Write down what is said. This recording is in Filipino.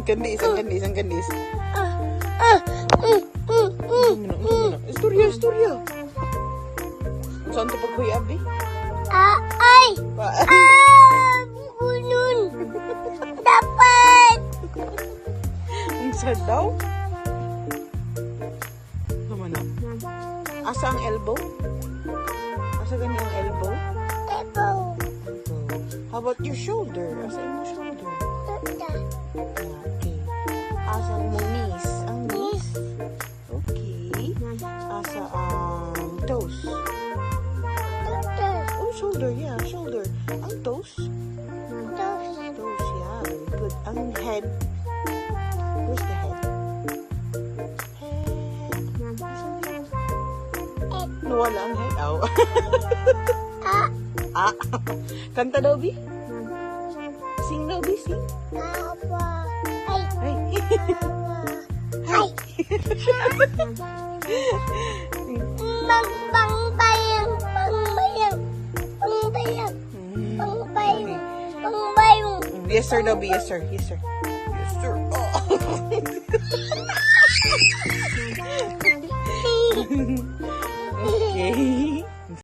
Kandis, ang kandis, ang kandis. Istorya. Saan ito pagkuyab eh? Ay! Bunun! Dapat! Ang sad daw? Naman na. Asa ang elbow? Asa gani ang elbow? Ebo! How about your shoulder? Asa yung shoulder? Okay. Asa ang knees? Ang knees? Okay. Asa ang toes? Oh, shoulder, yeah, shoulder. Ang toes? Toes, yeah. Very good. Ang head? Where's the head? Head. Nawala ang head. Oh. Kanta daw, Bi? Sing daw, Bi, sing. Ay. Ay! Pangbayang! Yes, sir daw, Bi. Yes, sir.